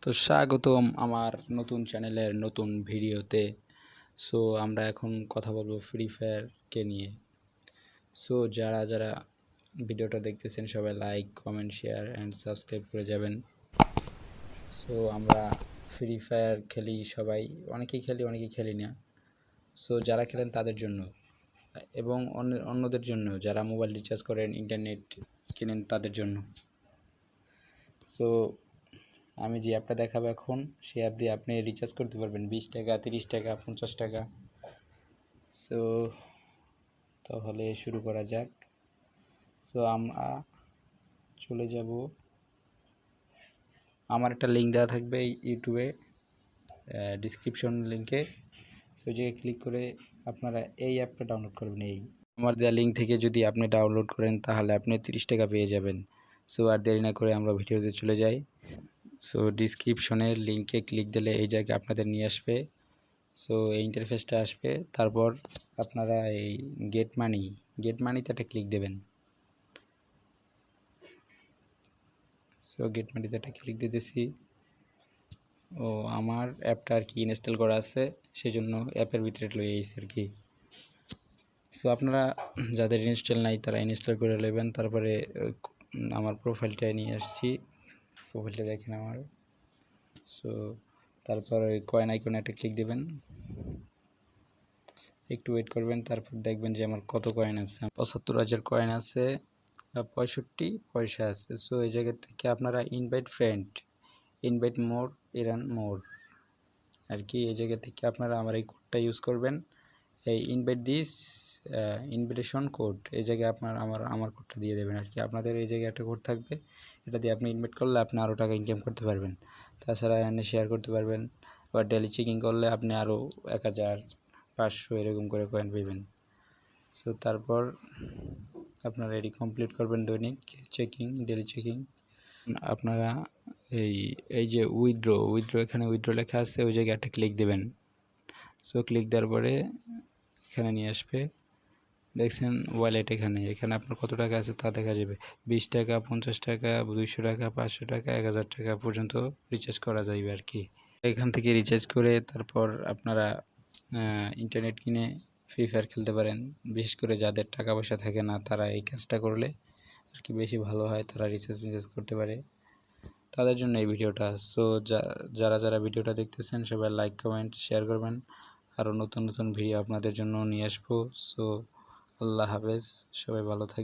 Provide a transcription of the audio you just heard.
তো স্বাগতম আমার নতুন চ্যানেলের নতুন ভিডিওতে। সো আমরা এখন কথা বলবো ফ্রি ফায়ারকে নিয়ে। সো যারা যারা ভিডিওটা দেখতেছেন সবাই like, comment, share and subscribe করে যাবেন। সো আমরা ফ্রি ফায়ার খেলি সবাই, অনেকেই খেলি অনেকেই খেলি না। সো যারা খেলেন তাদের জন্য এবং অন্যদের জন্য, যারা মোবাইল রিচার্জ করেন, ইন্টারনেট কিনেন তাদের জন্য। সো আমি যে অ্যাপটা দেখাবো এখন, সেই অ্যাপ দিয়ে আপনি রিচার্জ করতে পারবেন 20 টাকা, 30 টাকা, 50 টাকা। সো তাহলে শুরু করা যাক। সো আমরা চলে যাব, আমার একটা লিঙ্ক দেওয়া থাকবে ইউটিউবে ডিসক্রিপশন লিঙ্কে। সো জায়গায় ক্লিক করে আপনারা এই অ্যাপটা ডাউনলোড করবেন। এই আমার দেওয়া লিঙ্ক থেকে যদি আপনি ডাউনলোড করেন তাহলে আপনি 30 টাকা পেয়ে যাবেন। সো আর দেরি না করে আমরা ভিডিওতে চলে যাই। সো ডিসক্রিপশনের লিঙ্কে ক্লিক দিলে এই জায়গায় আপনাদের নিয়ে আসবে। সো এই ইন্টারফেসটা আসবে, তারপর আপনারা এই গেট মানিতে একটা ক্লিক দেবেন। সো গেট মানিতে একটা ক্লিক দিতেছি। ও আমার অ্যাপটা আর কি ইনস্টল করা আছে, সেই জন্য অ্যাপের ভিতরে লয়ে আইছে আর কি। সো আপনারা যাদের ইনস্টল নাই তারা ইনস্টল করে নেবেন। তারপরে আমার প্রোফাইলটা নিয়ে আসছি, প্রোফাইলটা দেখেন আমার। সো তারপর ওই কয়েন আইকনে একটা ক্লিক দেবেন, একটু ওয়েট করবেন। তারপর দেখবেন যে আমার কত কয়েন আছে। ৭৫,০০০ কয়েন আছে, ৬৫ পয়সা আছে। সো এই জায়গা থেকে আপনারা ইনভাইট ফ্রেন্ড, ইনভাইট মোর, এরান মোর আর কি, এই জায়গা থেকে আপনারা আমার এই কোডটা ইউজ করবেন। এই ইনভাইট দিস ইনভিটেশন কোড, এই জায়গায় আপনার আমার কোডটা দিয়ে দেবেন আর কি। আপনাদের এই জায়গায় একটা কোড থাকবে, এটা দিয়ে আপনি ইনভাইট করলে আপনি আরও টাকা ইনকাম করতে পারবেন। তাছাড়া এনে শেয়ার করতে পারবেন। আবার ডেলি চেকিং করলে আপনি আরও ১,৫০০ এরকম করে কয়েন পাবেন। সো তারপর আপনারা এটি কমপ্লিট করবেন, দৈনিক চেকিং, ডেলি চেকিং। আপনারা এই যে উইথড্র এখানে উইথড্র লেখা আছে, ওই জায়গায় একটা ক্লিক দেবেন। সো ক্লিক দেওয়ার পরে এখানে নিয়ে আসবে, দেখছেন ওয়ালেট, এখানে আপনার কত টাকা আছে তা দেখা যাবে। 20 টাকা, 50 টাকা, 200 টাকা, 500 টাকা, 1000 টাকা পর্যন্ত রিচার্জ করা যাবে আর কি। এখান থেকে রিচার্জ করে তারপর আপনারা ইন্টারনেট কিনে ফ্রি ফায়ার খেলতে পারেন। বিশেষ করে যাদের টাকা পয়সা থাকে না তারা এই কাজটা করলে আর কি বেশি ভালো হয়, তারা রিচার্জ করতে পারে, তাদের জন্য এই ভিডিওটা। সো যারা যারা ভিডিওটা দেখতেছেন সবাই লাইক, কমেন্ট, শেয়ার করবেন। আরও নতুন নতুন ভিডিও আপনাদের জন্য নিয়ে আসবো। সো আল্লাহ হাফেজ, সবাই ভালো থাকবেন।